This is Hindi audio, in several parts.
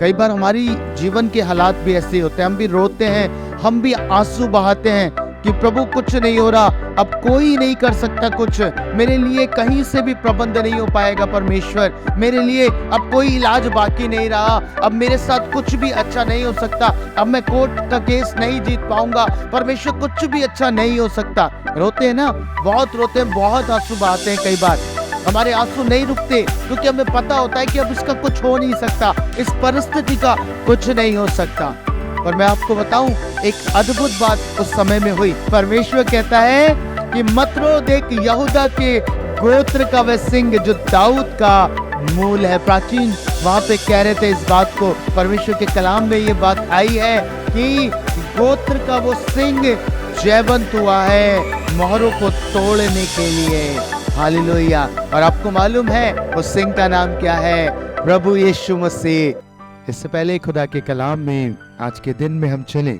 कई बार हमारी जीवन के हालात भी ऐसे होते हैं, हम भी रोते हैं, हम भी आंसू बहाते हैं कि प्रभु कुछ नहीं हो रहा, अब कोई नहीं कर सकता कुछ, मेरे लिए कहीं से भी प्रबंध नहीं हो पाएगा परमेश्वर, मेरे लिए अब कोई इलाज बाकी नहीं रहा, अब मेरे साथ कुछ भी अच्छा नहीं हो सकता, अब मैं कोर्ट का केस नहीं जीत पाऊंगा, परमेश्वर कुछ भी अच्छा नहीं हो सकता। रोते हैं ना, बहुत रोते हैं, बहुत आंसू बहाते हैं। कई बार हमारे आंसू नहीं रुकते क्योंकि हमें पता होता है कि अब इसका कुछ हो नहीं सकता, इस परिस्थिति का कुछ नहीं हो सकता। और मैं आपको बताऊं, एक अद्भुत बात उस समय में हुई। परमेश्वर कहता है कि मत रो, देख यहूदा के गोत्र का वह सिंह जो दाऊद का मूल है। प्राचीन वहां पे कह रहे थे इस बात को, परमेश्वर के कलाम में ये बात आई है कि गोत्र का वो सिंह जयवंत हुआ है मोहरों को तोड़ने के लिए। हालेलुया। और आपको मालूम है उस सिंह का नाम क्या है? प्रभु यीशु मसीह। इससे पहले खुदा के कलाम में आज के दिन में हम चले,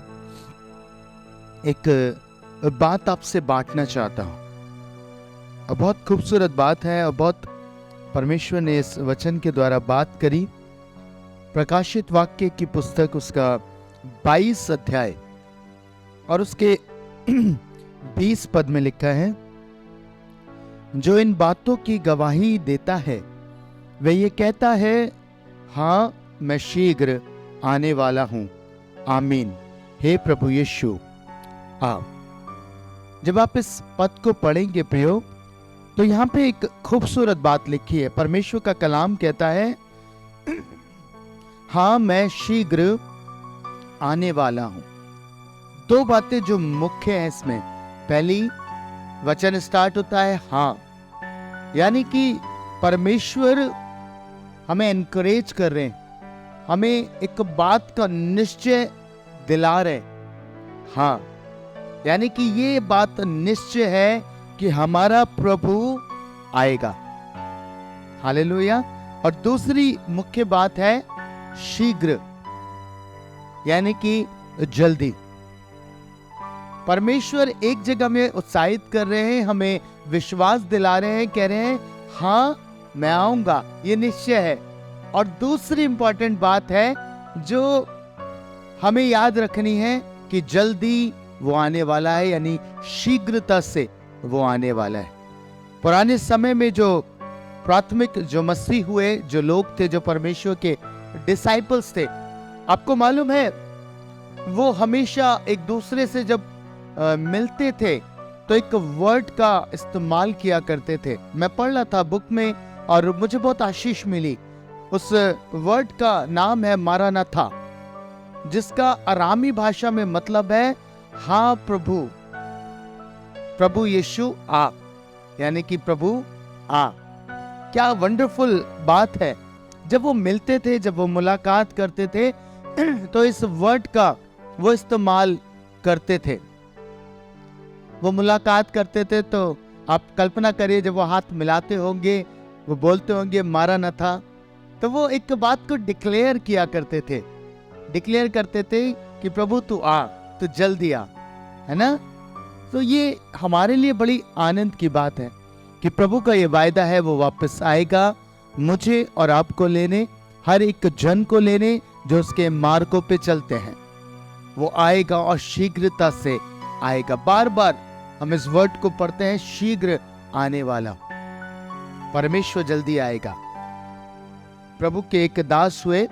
एक बात आपसे बांटना चाहता हूं। बहुत खूबसूरत बात है और बहुत परमेश्वर ने इस वचन के द्वारा बात करी। प्रकाशित वाक्य की पुस्तक उसका 22 अध्याय और उसके 20 पद में लिखा है, जो इन बातों की गवाही देता है वह ये कहता है, हाँ मैं शीघ्र आने वाला हूं। आमीन। हे प्रभु यीशु आ। जब आप इस पद को पढ़ेंगे प्रियो, तो यहाँ पे एक खूबसूरत बात लिखी है। परमेश्वर का कलाम कहता है, हाँ मैं शीघ्र आने वाला हूं। दो बातें जो मुख्य हैं इसमें। पहली, वचन स्टार्ट होता है हाँ, यानी कि परमेश्वर हमें एनकरेज कर रहे हैं, हमें एक बात का निश्चय दिला रहे। हाँ, यानी कि ये बात निश्चय है कि हमारा प्रभु आएगा। हालेलुया। और दूसरी मुख्य बात है शीघ्र, यानी कि जल्दी। परमेश्वर एक जगह में उत्साहित कर रहे हैं, हमें विश्वास दिला रहे हैं, कह रहे हैं हाँ मैं आऊंगा, ये निश्चय है। और दूसरी इंपॉर्टेंट बात है जो हमें याद रखनी है कि जल्दी वो आने वाला है, यानी शीघ्रता से वो आने वाला है। पुराने समय में जो प्राथमिक जो मसीह हुए, जो लोग थे, जो परमेश्वर के डिसाइपल्स थे, आपको मालूम है वो हमेशा एक दूसरे से जब मिलते थे तो एक वर्ड का इस्तेमाल किया करते थे। मैं पढ़ रहा था बुक में और मुझे बहुत आशीष मिली। उस वर्ड का नाम है मारानाथा, जिसका अरामी भाषा में मतलब है हाँ प्रभु, प्रभु यीशु आ, यानी कि प्रभु आ। क्या वंडरफुल बात है। जब वो मिलते थे, जब वो मुलाकात करते थे, तो इस वर्ड का वो इस्तेमाल करते थे। वो मुलाकात करते थे तो आप कल्पना करिए, जब वो हाथ मिलाते होंगे, वो बोलते होंगे मारानाथा, तो वो एक बात को डिक्लेयर किया करते थे, डिक्लेयर करते थे कि प्रभु तू आ, तू जल्दी आ, है ना। तो ये हमारे लिए बड़ी आनंद की बात है कि प्रभु का ये वायदा है, वो वापस आएगा मुझे और आपको लेने, हर एक जन को लेने जो उसके मार्गों पे चलते हैं। वो आएगा और शीघ्रता से आएगा। बार बार हम इस वर्ड को पढ़ते हैं, शीघ्र आने वाला, परमेश्वर जल्दी आएगा। प्रभु के एक दास हुए,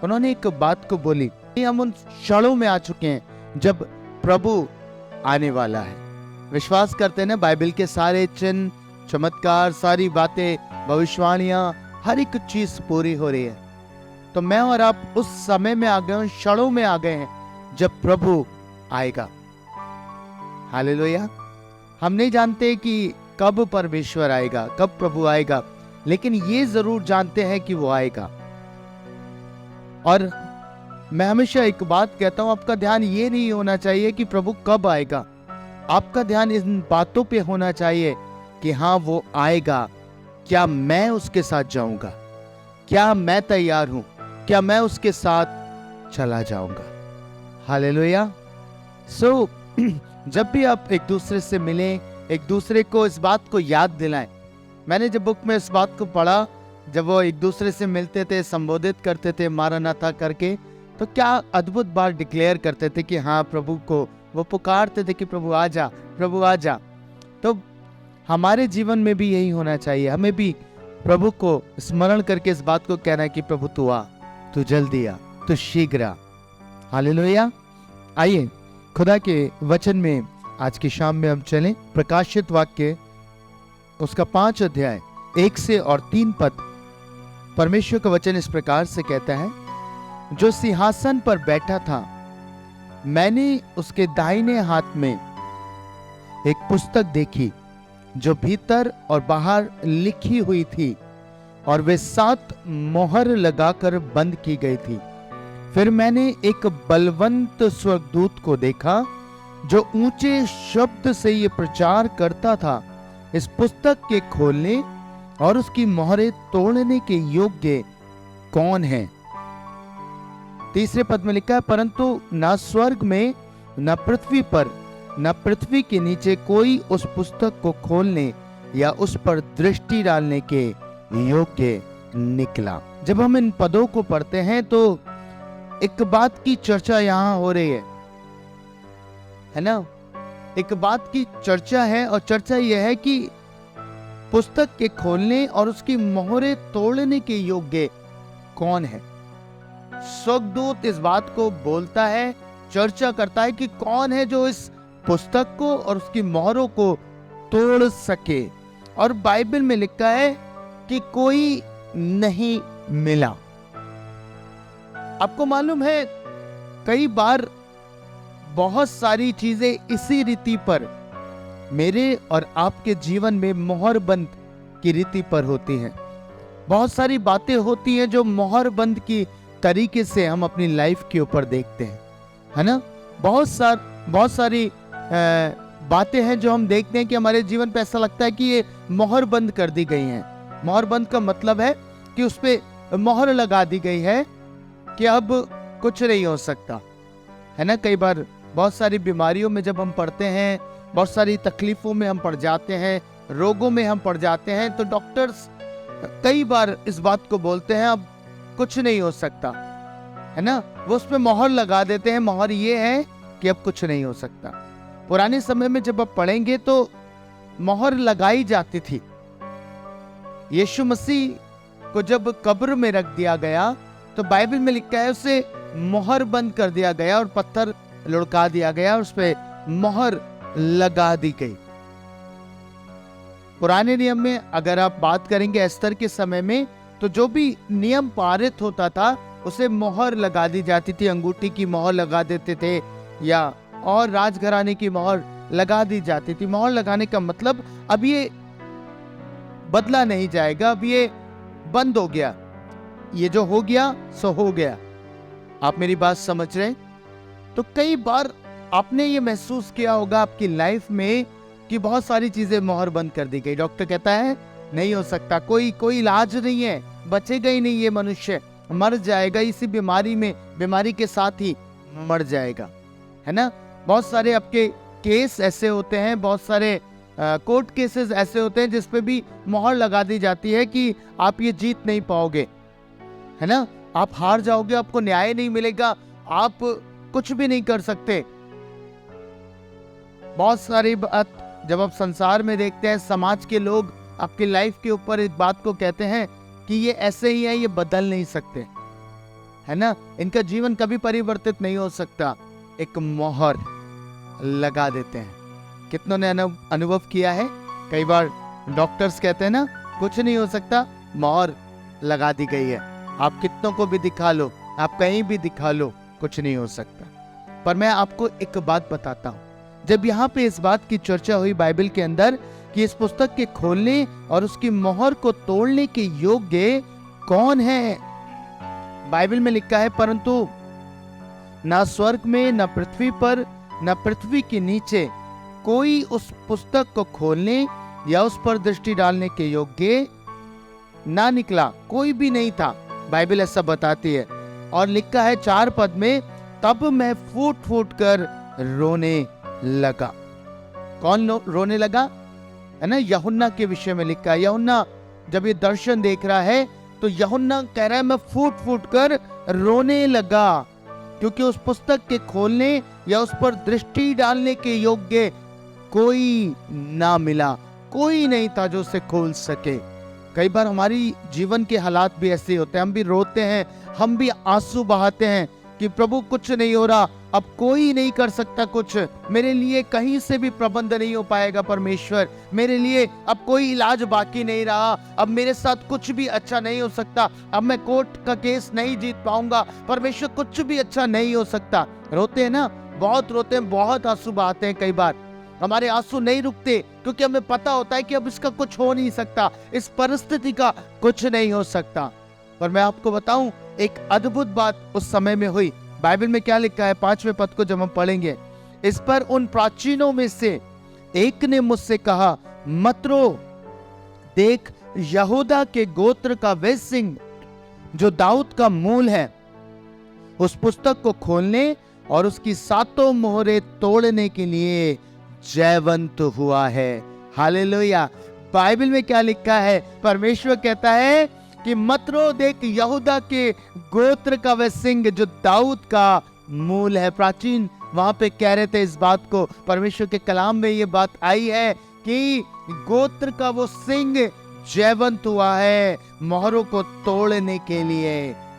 उन्होंने एक बात को बोली, हम उन क्षणों में आ चुके हैं जब प्रभु आने वाला है। विश्वास करते हैं ना, बाइबल के सारे चिन्ह, चमत्कार, सारी बातें, भविष्यवाणियां, हर एक चीज पूरी हो रही है। तो मैं और आप उस समय में आ गए, उन क्षणों में आ गए हैं जब प्रभु आएगा। हालेलुया। हम नहीं जानते कि कब परमेश्वर आएगा, कब प्रभु आएगा, लेकिन ये जरूर जानते हैं कि वो आएगा। और मैं हमेशा एक बात कहता हूं, आपका ध्यान ये नहीं होना चाहिए कि प्रभु कब आएगा, आपका ध्यान इन बातों पे होना चाहिए कि हाँ वो आएगा, क्या मैं उसके साथ जाऊंगा, क्या मैं तैयार हूं, क्या मैं उसके साथ चला जाऊंगा। हालेलुया। सो जब भी आप एक दूसरे से मिलें, एक दूसरे को इस बात को याद दिलाएं। मैंने जब बुक में इस बात को पढ़ा जब वो एक दूसरे से मिलते थे, संबोधित करते थे मारानाथा करके, तो क्या अद्भुत बात डिक्लेयर करते थे कि हाँ, प्रभु को वो पुकारते थे कि प्रभु आ जा, प्रभु आ जा। तो हमारे जीवन में भी यही होना चाहिए। हमें भी प्रभु को स्मरण करके इस बात को कहना है कि प्रभु तू आ, तू जल्दी आ, तू शीघ्र आ। हालेलुया। आइए खुदा के वचन में आज की शाम में हम चलें। प्रकाशित वाक्य उसका 5 अध्याय 1 से और 3 पद। परमेश्वर का वचन इस प्रकार से कहता है, जो सिंहासन पर बैठा था, मैंने उसके दाहिने हाथ में एक पुस्तक देखी जो भीतर और बाहर लिखी हुई थी, और वे 7 मोहर लगाकर बंद की गई थी। फिर मैंने एक बलवंत स्वर्गदूत को देखा जो ऊंचे शब्द से ये प्रचार करता था, इस पुस्तक के खोलने और उसकी मोहरें तोड़ने के योग्य कौन है। 3 पद में लिखा है, परंतु न स्वर्ग में, न पृथ्वी पर, न पृथ्वी के नीचे कोई उस पुस्तक को खोलने या उस पर दृष्टि डालने के योग्य निकला। जब हम इन पदों को पढ़ते हैं तो एक बात की चर्चा यहां हो रही है ना। एक बात की चर्चा है, और चर्चा यह है कि पुस्तक के खोलने और उसकी मोहरें तोड़ने के योग्य कौन है। स्वर्गदूत इस बात को बोलता है, चर्चा करता है कि कौन है जो इस पुस्तक को और उसकी मोहरों को तोड़ सके। और बाइबल में लिखा है कि कोई नहीं मिला। आपको मालूम है, कई बार बहुत सारी चीजें इसी रीति पर मेरे और आपके जीवन में मोहरबंद की रीति पर होती हैं। बहुत सारी बातें होती हैं जो मोहरबंद की तरीके से हम अपनी लाइफ के ऊपर देखते हैं, है ना। बहुत सारी बातें हैं जो हम देखते हैं कि हमारे जीवन पे ऐसा लगता है कि ये मोहर बंद कर दी गई हैं। मोहर बंद का मतलब है कि उस पे मोहर लगा दी गई है कि अब कुछ नहीं हो सकता, है ना। कई बार बहुत सारी बीमारियों में जब हम पड़ते हैं, बहुत सारी तकलीफों में हम पड़ जाते हैं, रोगों में हम पड़ जाते हैं, तो डॉक्टर्स कई बार इस बात को बोलते हैं अब कुछ नहीं हो सकता, है ना। वो उस पे मोहर लगा देते हैं। मोहर ये है कि अब कुछ नहीं हो सकता। पुराने समय में जब आप पढ़ेंगे तो मोहर लगाई जाती थी। यीशु मसीह को जब कब्र में रख दिया गया तो बाइबल में लिखा है उसे मोहर बंद कर दिया गया और पत्थर लुढ़का दिया गया और उस पे मोहर लगा दी गई। पुराने नियम में अगर आप बात करेंगे एस्तर के समय में, तो जो भी नियम पारित होता था उसे मोहर लगा दी जाती थी। अंगूठी की मोहर लगा देते थे या और राजघराने की मोहर लगा दी जाती थी। मोहर लगाने का मतलब अब ये बदला नहीं जाएगा, अब ये बंद हो गया, ये जो हो गया सो हो गया। आप मेरी बात समझ रहे? तो कई बार आपने ये महसूस किया होगा आपकी लाइफ में कि बहुत सारी चीजें मोहर बंद कर दी गई। डॉक्टर कहता है नहीं हो सकता, कोई इलाज नहीं है, बचेगा ही नहीं, ये मनुष्य मर जाएगा इसी बीमारी में, बीमारी के साथ ही मर जाएगा, है ना। बहुत सारे आपके केस ऐसे होते हैं, बहुत सारे कोर्ट केसेस ऐसे होते हैं जिसपे भी मोहर लगा दी जाती है कि आप ये जीत नहीं पाओगे, है ना। आप हार जाओगे, आपको न्याय नहीं मिलेगा, आप कुछ भी नहीं कर सकते। बहुत सारी बात जब आप संसार में देखते हैं, समाज के लोग आपकी लाइफ के ऊपर इस बात को कहते हैं कि ये ऐसे ही है, ये बदल नहीं सकते, है ना, इनका जीवन कभी परिवर्तित नहीं हो सकता। एक मोहर लगा देते हैं। कितनों ने अनुभव किया है? कई बार डॉक्टर्स कहते हैं ना कुछ नहीं हो सकता, मोहर लगा दी गई है। आप कितनों को भी दिखा लो, आप कहीं भी दिखा लो, कुछ नहीं हो सकता। पर मैं आपको एक बात बताता हूं, जब यहाँ पे इस बात की चर्चा हुई बाइबल के अंदर कि इस पुस्तक के खोलने और उसकी मोहर को तोड़ने के योग्य कौन है, बाइबल में लिखा है परंतु न स्वर्ग में, न पृथ्वी पर, न पृथ्वी के नीचे कोई उस पुस्तक को खोलने या उस पर दृष्टि डालने के योग्य ना निकला। कोई भी नहीं था, बाइबल ऐसा बताती है। और लिखा है 4 पद में, तब मैं फूट फूट कर रोने लगा। कौन रोने लगा? है ना, यूहन्ना के विषय में लिखा है। यूहन्ना जब ये दर्शन देख रहा है तो यूहन्ना कह रहा है मैं फूट फूट कर रोने लगा, क्योंकि उस पुस्तक के खोलने या उस पर दृष्टि डालने के योग्य कोई ना मिला, कोई नहीं था जो उसे खोल सके। कई बार हमारी जीवन के हालात भी ऐसे होते हैं, हम भी रोते हैं, हम भी आंसू बहाते हैं कि प्रभु कुछ नहीं हो रहा, अब कोई नहीं कर सकता कुछ, मेरे लिए कहीं से भी प्रबंध नहीं हो पाएगा परमेश्वर, मेरे लिए अब कोई इलाज बाकी नहीं रहा, अब मेरे साथ कुछ भी अच्छा नहीं हो सकता, अब मैं कोर्ट का केस नहीं जीत पाऊंगा, परमेश्वर कुछ भी अच्छा नहीं हो सकता। रोते हैं ना, बहुत रोते हैं, बहुत आंसू बहाते हैं। कई बार हमारे आंसू नहीं रुकते क्योंकि हमें पता होता है कि अब इसका कुछ हो नहीं सकता, इस परिस्थिति का कुछ नहीं हो सकता। पर मैं आपको बताऊं, एक अद्भुत बात उस समय में हुई। बाइबल में क्या लिखा है, 5वें पद को जब हम पढ़ेंगे, इस पर उन प्राचीनों में से एक ने मुझसे कहा, मत रो, देख यहूदा के गोत्र का वह सिंह जो दाऊद का मूल है, उस पुस्तक को खोलने और उसकी 7 मोहरें तोड़ने के लिए जयवंत हुआ है। हालेलुया। बाइबल में क्या लिखा है, परमेश्वर कहता है कि मत रो, देख यहूदा के गोत्र का वह सिंह जो दाऊद का मूल है। प्राचीन वहां पे कह रहे थे इस बात को, परमेश्वर के कलाम में ये बात आई है कि गोत्र का वो सिंह जयवंत हुआ है मोहरों को तोड़ने के लिए।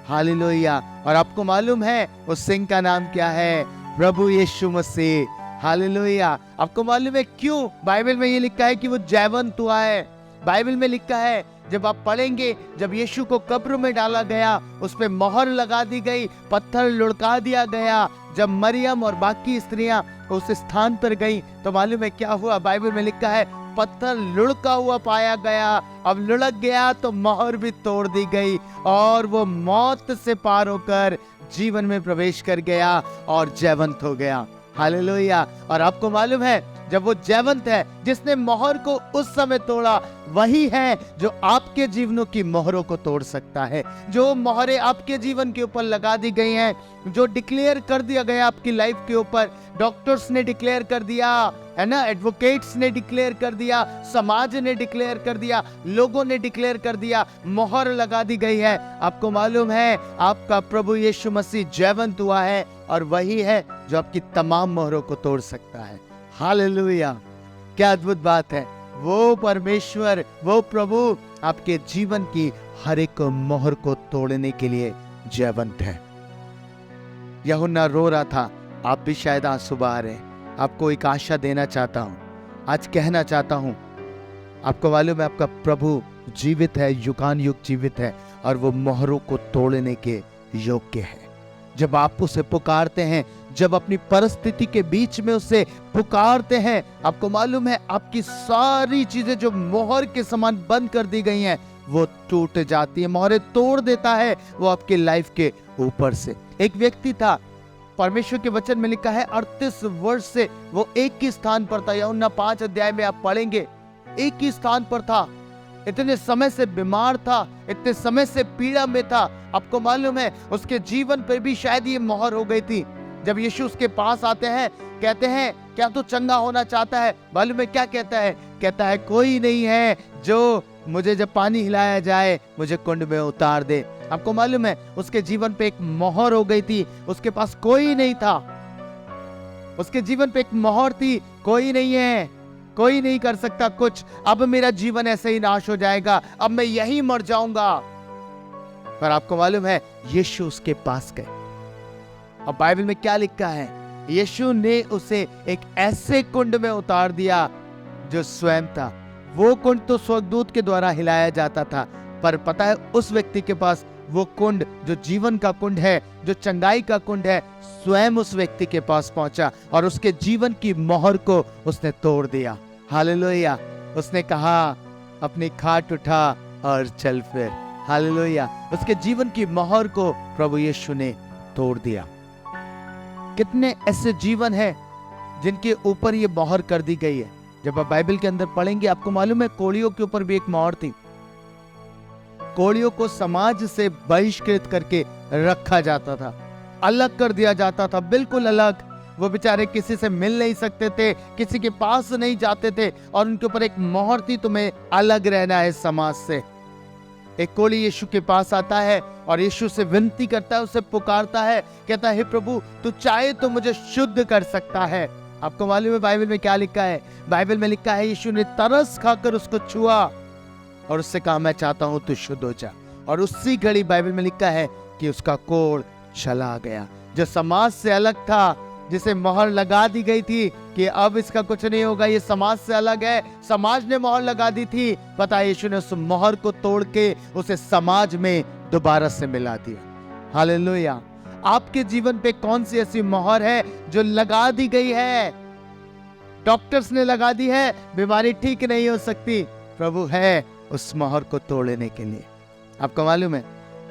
हालेलुया। और आपको मालूम है उस सिंह का नाम क्या है, प्रभु यीशु मसीह। हालेलुया। आपको मालूम है क्यों बाइबल में ये लिखा है कि वो जयवंत हुआ है? बाइबल में लिखा है, जब आप पढ़ेंगे, जब यीशु को कब्र में डाला गया, उस पे मोहर लगा दी गई, पत्थर लुढ़का दिया गया, जब मरियम और बाकी स्त्रियां उस स्थान पर गई तो मालूम है क्या हुआ? बाइबल में लिखा है पत्थर लुढ़का हुआ पाया गया। अब लुढ़क गया तो मोहर भी तोड़ दी गई और वो मौत से पार होकर जीवन में प्रवेश कर गया और जयवंत हो गया। हालेलुया। और आपको मालूम है जब वो जयवंत है, जिसने मोहर को उस समय तोड़ा, वही है जो आपके जीवनों की मोहरों को तोड़ सकता है। जो मोहरें आपके जीवन के ऊपर लगा दी गई हैं, जो डिक्लेयर कर दिया गया आपकी लाइफ के ऊपर, डॉक्टर्स ने डिक्लेयर कर दिया है ना, एडवोकेट्स ने डिक्लेयर कर दिया, समाज ने डिक्लेयर कर दिया, लोगों ने डिक्लेयर कर दिया, मोहर लगा दी गई है। आपको मालूम है आपका प्रभु यीशु मसीह जयवंत हुआ है और वही है जो आपकी तमाम मोहरों को तोड़ सकता है। हालेलुया। क्या अद्भुत बात है। वो परमेश्वर, वो प्रभु आपके जीवन की हर एक मोहर को तोड़ने के लिए जयवंत है। यूहन्ना रो रहा था, आप भी शायद आंसू बहा रहे हैं। आपको एक आशा देना चाहता हूं, आज कहना चाहता हूं, आपको मालूम है आपका प्रभु जीवित है, युगान युग जीवित है और वो मोहरों को तोड़ने के योग्य है। जब आप उसे पुकारते हैं, जब अपनी परिस्थिति के बीच में उसे पुकारते हैं, आपको मालूम है आपकी सारी चीजें जो मोहर के समान बंद कर दी गई हैं वो टूट जाती है, मोहरें तोड़ देता है वो आपके लाइफ के ऊपर से। एक व्यक्ति था, परमेश्वर के वचन में लिखा है 38 वर्ष से वो एक ही स्थान पर था। यूहन्ना 5 अध्याय में आप पढ़ेंगे, एक ही स्थान पर था, इतने समय से बीमार था, इतने समय से पीड़ा में था। आपको मालूम है उसके जीवन पर भी शायद ये मोहर हो गई थी। जब यीशु उसके पास आते हैं, कहते हैं क्या तू चंगा होना चाहता है? मालूम है क्या कहता है? कहता है कोई नहीं है जो मुझे जब पानी हिलाया जाए मुझे कुंड में उतार दे। आपको मालूम है उसके जीवन पे एक मोहर हो गई थी, उसके पास कोई नहीं था, उसके जीवन पे एक मोहर थी, कोई नहीं है, कोई नहीं कर सकता कुछ, अब मेरा जीवन ऐसे ही नाश हो जाएगा, अब मैं यही मर जाऊंगा। पर आपको मालूम है यीशु उसके पास गए और बाइबल में क्या लिखा है, यीशु ने उसे एक ऐसे कुंड में उतार दिया जो स्वयं था। वो कुंड तो स्वर्गदूत के द्वारा हिलाया जाता था, पर पता है उस व्यक्ति के पास वो कुंड जो जीवन का कुंड है, जो चंगाई का कुंड है, स्वयं उस व्यक्ति के पास पहुंचा और उसके जीवन की मोहर को उसने तोड़ दिया। हालेलुया। उसने कहा अपनी खाट उठा और चल फिर। हालेलुया। उसके जीवन की मोहर को प्रभु यीशु ने तोड़ दिया। कितने ऐसे जीवन हैं जिनके ऊपर ये मोहर कर दी गई है। जब आप बाइबल के अंदर पढ़ेंगे आपको मालूम है कोढ़ियों के ऊपर भी एक मोहर थी। कोढ़ियों को समाज से बहिष्कृत करके रखा जाता था, अलग कर दिया जाता था, बिल्कुल अलग। वो बेचारे किसी से मिल नहीं सकते थे, किसी के पास नहीं जाते थे और उनके ऊपर एक मोहर थी, तुम्हें अलग रहना है समाज से। एक कोढ़ी यीशु के पास आता है और यीशु से विनती करता है, उसे पुकारता है, कहता है, हे प्रभु तू चाहे तो मुझे शुद्ध कर सकता है। आपको मालूम है बाइबल में क्या लिखा है? बाइबल में लिखा है यीशु ने तरस खाकर उसको छुआ और उससे कहा, मैं चाहता हूं तू शुद्ध हो जा। और उसी घड़ी बाइबल में लिखा है कि उसका कोढ़ चला गया। जो समाज से अलग था, जिसे मोहर लगा दी गई थी कि अब इसका कुछ नहीं होगा, ये समाज से अलग है, समाज ने मोहर लगा दी थी, पता है यीशु ने उस मोहर को तोड़ के उसे समाज में दोबारा से मिला दिया। हालेलुया। आपके जीवन पे कौन सी ऐसी मोहर है जो लगा दी गई है? डॉक्टर्स ने लगा दी है, बीमारी ठीक नहीं हो सकती। प्रभु है उस मोहर को तोड़ने के लिए। आपको मालूम है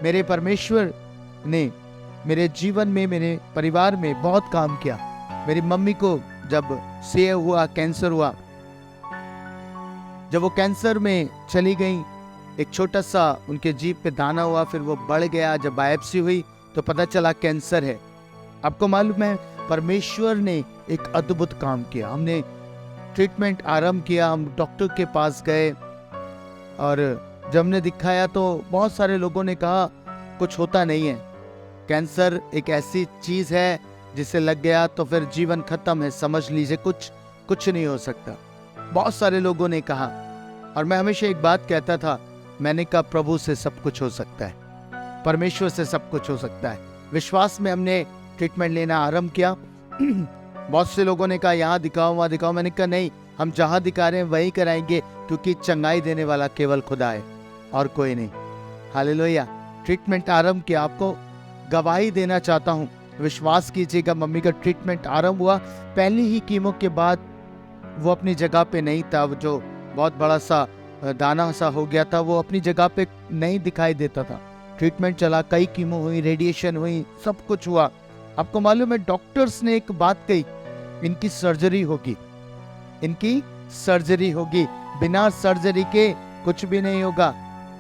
मेरे परमेश्वर ने मेरे जीवन में, मेरे परिवार में बहुत काम किया। मेरी मम्मी को जब से हुआ, कैंसर हुआ, जब वो कैंसर में चली गई, एक छोटा सा उनके जीभ पे दाना हुआ, फिर वो बढ़ गया। जब बायोप्सी हुई तो पता चला कैंसर है। आपको मालूम है परमेश्वर ने एक अद्भुत काम किया। हमने ट्रीटमेंट आरंभ किया, हम डॉक्टर के पास गए और जब हमने दिखाया तो बहुत सारे लोगों ने कहा कुछ होता नहीं है, कैंसर एक ऐसी चीज है जिसे लग गया तो फिर जीवन खत्म है, समझ लीजिए कुछ नहीं हो सकता। बहुत सारे लोगों ने कहा और मैं हमेशा एक बात कहता था, मैंने कहा प्रभु से सब कुछ हो सकता है, परमेश्वर से सब कुछ हो सकता है। विश्वास में हमने ट्रीटमेंट लेना आरंभ किया। बहुत से लोगों ने कहा यहाँ दिखाओ वहाँ दिखाओ, मैंने कहा नहीं, हम जहाँ दिखा रहे हैं वहीं कराएंगे, क्योंकि चंगाई देने वाला केवल खुदा है और कोई नहीं। हालेलुया। ट्रीटमेंट आरंभ किया। आपको गवाही देना चाहता हूँ, विश्वास कीजिएगा, मम्मी का ट्रीटमेंट आरंभ हुआ। पहली ही कीमो के बाद वो अपनी जगह पे नहीं था, जो बहुत बड़ा सा दाना सा हो गया था वो अपनी जगह पे नहीं दिखाई देता था। ट्रीटमेंट चला, कई कीमो हुई, रेडिएशन हुई, सब कुछ हुआ। आपको मालूम है डॉक्टर्स ने एक बात कही, इनकी सर्जरी होगी, इनकी सर्जरी होगी, बिना सर्जरी के कुछ भी नहीं होगा,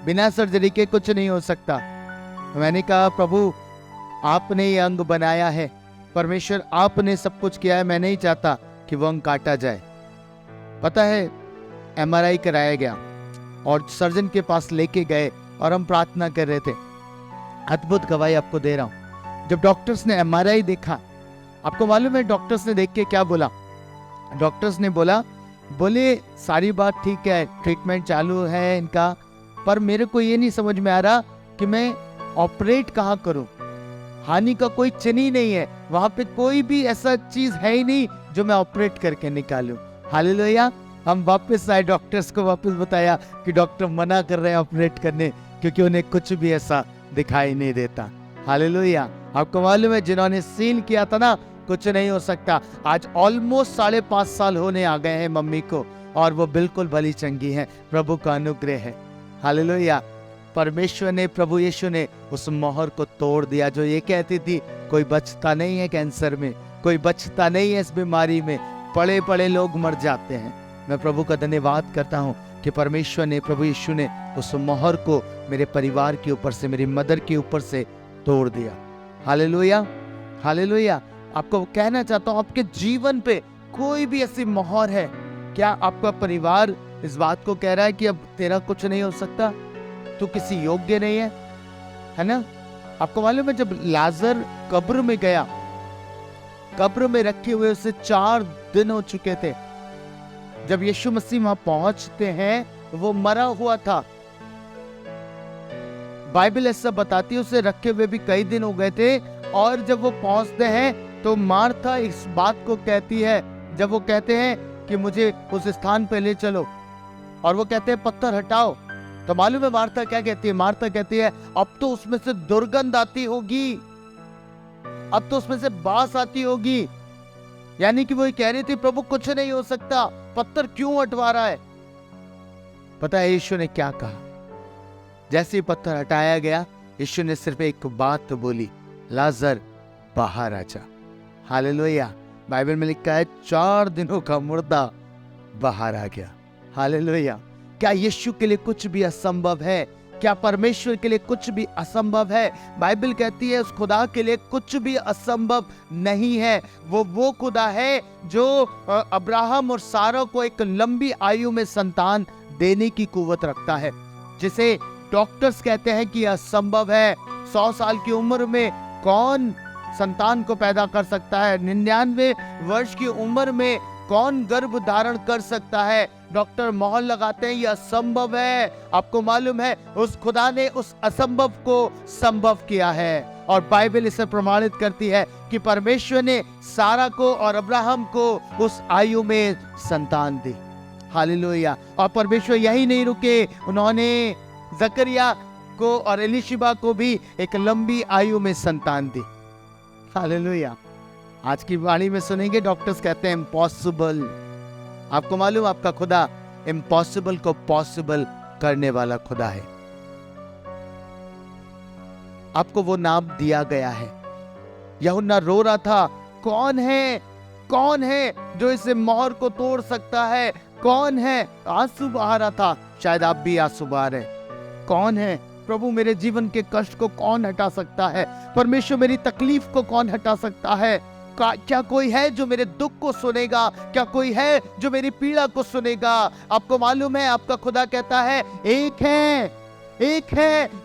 बिना सर्जरी के कुछ नहीं हो सकता। मैंने कहा प्रभु आपने ये अंग बनाया है, परमेश्वर आपने सब कुछ किया है, मैं नहीं चाहता कि वो अंग काटा जाए। पता है MRI कराया गया और सर्जन के पास लेके गए और हम प्रार्थना कर रहे थे। अद्भुत गवाही आपको दे रहा हूं। जब डॉक्टर्स ने MRI देखा, आपको मालूम है डॉक्टर्स ने देख के क्या बोला? डॉक्टर्स ने बोले सारी बात ठीक है, ट्रीटमेंट चालू है इनका, पर मेरे को ये नहीं समझ में आ रहा कि मैं ऑपरेट कहाँ करूं। हानि का कोई चिन्ह ही नहीं है, वहां पे कोई भी ऐसा चीज है ही नहीं जो मैं ऑपरेट करके निकालूं। हालेलुया। हम वापस आए, डॉक्टर्स को वापस बताया कि डॉक्टर मना कर रहे हैं ऑपरेट करने, क्योंकि उन्हें कुछ भी ऐसा दिखाई नहीं देता। हालेलुया। आपको मालूम है जिन्होंने सील किया था ना, कुछ नहीं हो सकता। आज ऑलमोस्ट 5.5 साल होने आ गए हैं मम्मी को और वो बिल्कुल भली चंगी है। प्रभु का अनुग्रह है। हालेलुया। परमेश्वर ने, प्रभु यीशु ने उस मोहर को तोड़ दिया जो ये कहती थी कोई बचता नहीं है कैंसर में, कोई बचता नहीं है इस बीमारी में, पड़े पड़े लोग मर जाते हैं। मैं प्रभु का धन्यवाद करता हूँ कि परमेश्वर ने, प्रभु यीशु ने उस मोहर को मेरे परिवार के ऊपर से, मेरी मदर के ऊपर से तोड़ दिया। हालेलुया। हालेलुया। आपको कहना चाहता हूँ आपके जीवन पे कोई भी ऐसी मोहर है, क्या आपका परिवार इस बात को कह रहा है कि अब तेरा कुछ नहीं हो सकता, तू किसी योग्य नहीं है ना? आपको मालूम है जब लाजर कब्र में गया, कब्र में रखे हुए उसे 4 दिन हो चुके थे। जब यीशु मसीह वहां पहुंचते हैं वो मरा हुआ था। बाइबल ऐसा बताती है उसे रखे हुए भी कई दिन हो गए थे। और जब वो पहुंचते हैं तो मार्था इस बात को कहती है, जब वो कहते हैं कि मुझे उस स्थान पे ले चलो और वो कहते हैं पत्थर हटाओ, तो मालूम है मार्था क्या कहती है? मार्था कहती है अब तो उसमें से दुर्गंध आती होगी, अब तो उसमें से बास आती होगी। यानी कि वो कह रही थी प्रभु कुछ नहीं हो सकता, पत्थर क्यों हटवा रहा है? पता है यीशु ने क्या कहा? जैसे ही पत्थर हटाया गया, यीशु ने सिर्फ एक बात तो बोली, लाजर बाहर आ जा। हालेलुया। बाइबल में लिखा है 4 दिनों का मुर्दा बाहर आ गया। हालेलुया। क्या यीशु के लिए कुछ भी असंभव है? क्या परमेश्वर के लिए कुछ भी असंभव है? बाइबल कहती है उस खुदा के लिए कुछ भी असंभव नहीं है। वो खुदा है जो अब्राहम और सारा को एक लंबी आयु में संतान देने की कुव्वत रखता है, जिसे डॉक्टर्स कहते हैं कि असंभव है। 100 साल की उम्र में कौन संतान को पैदा कर सकता है? 99 वर्ष की उम्र में कौन गर्भ धारण कर सकता है? डॉक्टर मोहर लगाते हैं ये असंभव है। आपको मालूम है उस खुदा ने उस असंभव को संभव किया है, और बाइबल इसे प्रमाणित करती है कि परमेश्वर ने सारा को और अब्राहम को उस आयु में संतान दी। हालेलुया। और परमेश्वर यही नहीं रुके, उन्होंने जकरिया को और एलिशिबा को भी एक लंबी आयु में संतान दी। हालेलुया। आज की वाणी में सुनेंगे डॉक्टर्स कहते हैं इम्पॉसिबल। आपको मालूम आपका खुदा इम्पॉसिबल को पॉसिबल करने वाला खुदा है। आपको वो नाम दिया गया है। यूहन्ना रो रहा था, कौन है जो इसे मोहर को तोड़ सकता है? कौन है? आंसू बहा रहा था। शायद आप भी आंसू बहा रहे। कौन है? प्रभु मेरे जीवन के कष्ट को कौन हटा सकता है? परमेश्वर मेरी तकलीफ को कौन हटा सकता है? क्या कोई है जो मेरे दुख को सुनेगा? क्या कोई है जो मेरी पीड़ा को सुनेगा? आपको मालूम है आपका खुदा कहता है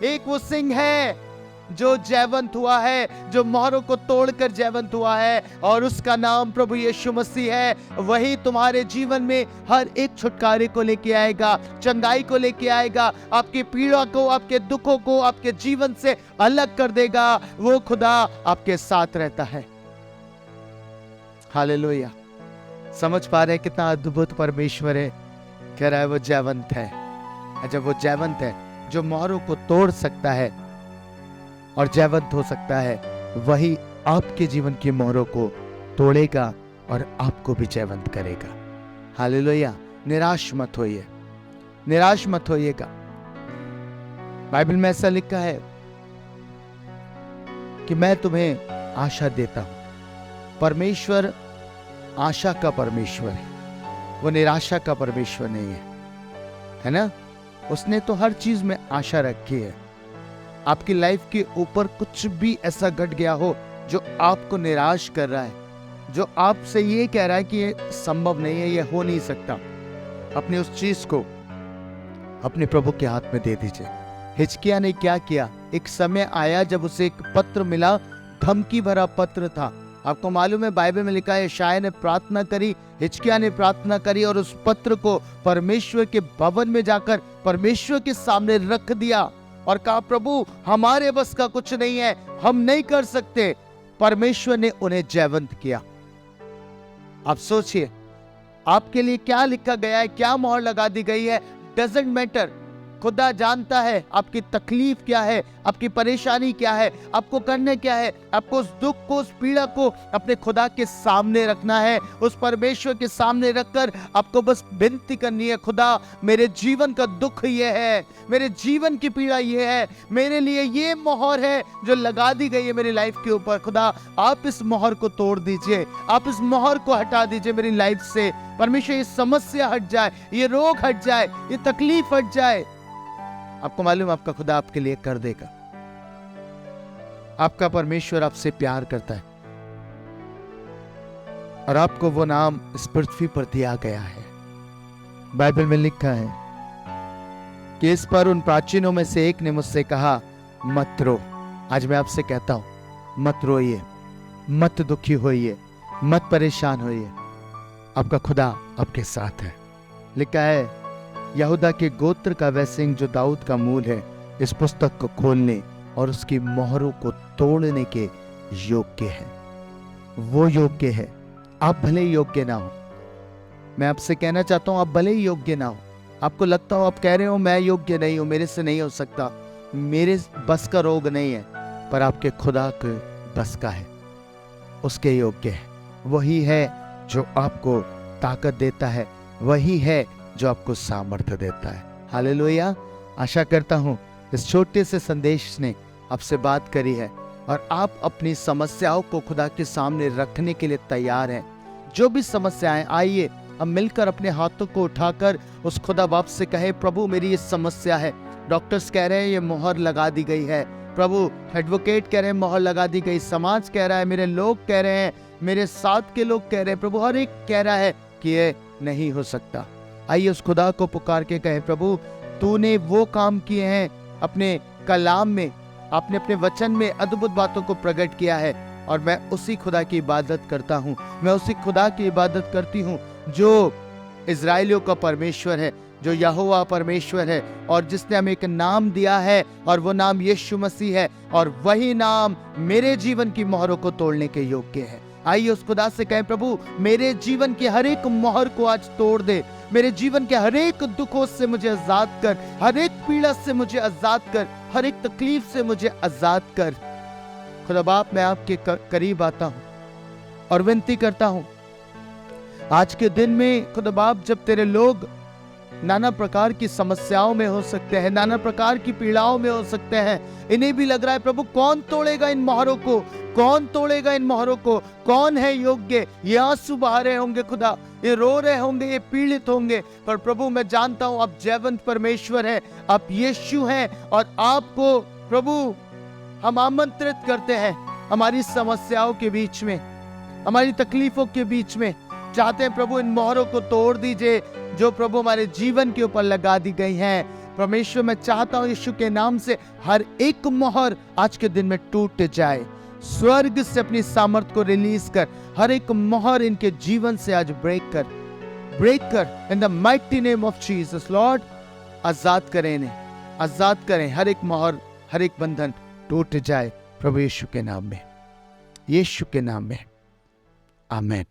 एक वो सिंह है जो जयवंत हुआ है, जो मोहरों को तोड़कर जयवंत हुआ है, और उसका नाम प्रभु यीशु मसीह है। वही तुम्हारे जीवन में हर एक छुटकारे को लेके आएगा, चंगाई को लेके आएगा, आपकी पीड़ा को, आपके दुखों को आपके जीवन से अलग कर देगा। वो खुदा आपके साथ रहता है। हालेलुया। समझ पा रहे हैं कितना अद्भुत परमेश्वर है? कह रहा है वो जयवंत है। जब वो जयवंत है, जो मोहरों को तोड़ सकता है और जयवंत हो सकता है, वही आपके जीवन की मोहरों को तोड़ेगा और आपको भी जयवंत करेगा। हालेलुया। निराश मत होइए, निराश मत होइएगा। बाइबल में ऐसा लिखा है कि मैं तुम्हें आशा देता हूं। परमेश्वर आशा का परमेश्वर है, वो निराशा का परमेश्वर नहीं है ना? उसने तो हर चीज में आशा रखी है। आपकी लाइफ के ऊपर कुछ भी ऐसा घट गया हो जो आपको निराश कर रहा है, जो आपसे ये कह रहा है कि ये संभव नहीं है, ये हो नहीं सकता, अपने उस चीज को अपने प्रभु के हाथ में दे दीजिए। हिजकिय्याह ने क्या किया? एक समय आया जब उसे एक पत्र मिला, धमकी भरा पत्र था। आपको मालूम है बाइबल में लिखा है यशायाह ने प्रार्थना करी, हिजकिय्याह ने प्रार्थना करी, और उस पत्र को परमेश्वर के भवन में जाकर परमेश्वर के सामने रख दिया और कहा प्रभु हमारे बस का कुछ नहीं है, हम नहीं कर सकते। परमेश्वर ने उन्हें जयवंत किया। आप सोचिए आपके लिए क्या लिखा गया है, क्या मोहर लगा दी गई है। Doesn't matter. खुदा जानता है आपकी तकलीफ क्या है, आपकी परेशानी क्या है, आपको करना क्या है। आपको उस दुख को, उस पीड़ा को अपने खुदा के सामने रखना है, उस परमेश्वर के सामने रखकर आपको बस विनती करनी है, खुदा मेरे जीवन का दुख ये है, मेरे जीवन की पीड़ा ये है, मेरे लिए ये मोहर है जो लगा दी गई है मेरी लाइफ के ऊपर। खुदा आप इस मोहर को तोड़ दीजिए, आप इस मोहर को हटा दीजिए मेरी लाइफ से। परमेश्वर ये समस्या हट जाए, ये रोग हट जाए, ये तकलीफ हट जाए। आपको मालूम आपका खुदा आपके लिए कर देगा। आपका परमेश्वर आपसे प्यार करता है और आपको वो नाम इस पृथ्वी पर दिया गया है। बाइबल में लिखा है कि इस पर उन प्राचीनों में से एक ने मुझसे कहा मत रो। आज मैं आपसे कहता हूं मत रोइए, मत दुखी होइए, मत परेशान होइए। आपका खुदा आपके साथ है। लिखा है यहूदा के गोत्र का वह सिंह जो दाऊद का मूल है, इस पुस्तक को खोलने और उसकी मोहरों को तोड़ने के योग्य है। वो योग्य है। आप भले ही योग्य ना हो, मैं आपसे कहना चाहता हूं आप भले ही योग्य ना हो, आपको लगता हो, आप कह रहे हो मैं योग्य नहीं हूं, मेरे से नहीं हो सकता, मेरे बस का रोग नहीं है, पर आपके खुदा के बस का है, उसके योग्य है। वही है जो आपको ताकत देता है, वही है जो आपको सामर्थ्य देता है। हालेलुया। आशा करता हूं इस छोटे से संदेश ने आपसे बात करी है और आप अपनी समस्याओं को खुदा के सामने रखने के लिए तैयार हैं। जो भी समस्याएं, आइए हम मिलकर अपने हाथों को उठाकर उस खुदा बाप से कहे प्रभु मेरी ये समस्या है। डॉक्टर्स कह रहे हैं ये मोहर लगा दी गई है, प्रभु एडवोकेट कह रहे हैं मोहर लगा दी गई, समाज कह रहा है, मेरे लोग कह रहे हैं, मेरे साथ के लोग कह रहे हैं, प्रभु हर एक कह रहा है कि ये नहीं हो सकता। आइए उस खुदा को पुकार के कहे प्रभु तूने वो काम किए हैं अपने कलाम में, आपने अपने वचन में अद्भुत बातों को प्रकट किया है, और मैं उसी खुदा की इबादत करता हूँ। मैं उसी खुदा की इबादत करती हूँ जो इजराइलियों का परमेश्वर है, जो यहोवा परमेश्वर है, और जिसने हमें एक नाम दिया है, और वो नाम यीशु मसीह है, और वही नाम मेरे जीवन की मोहरों को तोड़ने के योग्य है। आइए उस खुदा से कहें, प्रभु मेरे जीवन की हर एक मोहर को आज तोड़ दे, मेरे जीवन के हर एक दुखों से मुझे आजाद कर, हर एक पीड़ा से मुझे आजाद कर, हर एक तकलीफ से मुझे आजाद कर। खुदा बाप, मैं आपके करीब आता हूं और विनती करता हूं, आज के दिन में खुदा बाप, जब तेरे लोग नाना प्रकार की समस्याओं में हो सकते हैं, नाना प्रकार की पीड़ाओं में हो सकते हैं, इन्हें भी लग रहा है प्रभु कौन तोड़ेगा इन मोहरों को, कौन तोड़ेगा इन मोहरों को, कौन है योग्य। ये आंसू बहा रहे होंगे खुदा, ये रो रहे होंगे, ये पीड़ित होंगे, पर प्रभु मैं जानता हूं आप जयवंत परमेश्वर है, आप यीशु हैं, और आपको प्रभु हम आमंत्रित करते हैं हमारी समस्याओं के बीच में, हमारी तकलीफों के बीच में। चाहते हैं प्रभु इन मोहरों को तोड़ दीजिए जो प्रभु हमारे जीवन के ऊपर लगा दी गई हैं। परमेश्वर मैं चाहता हूं यीशु के नाम से हर एक मोहर आज के दिन में टूट जाए। स्वर्ग से अपनी सामर्थ को रिलीज कर हर एक मोहर इनके जीवन से आज ब्रेक कर in the mighty name of Jesus. Lord आजाद करें इन्हें, आजाद करें, हर एक मोहर, हर एक बंधन टूट जाए प्रभु यीशु के नाम में, यीशु के नाम में, आमीन।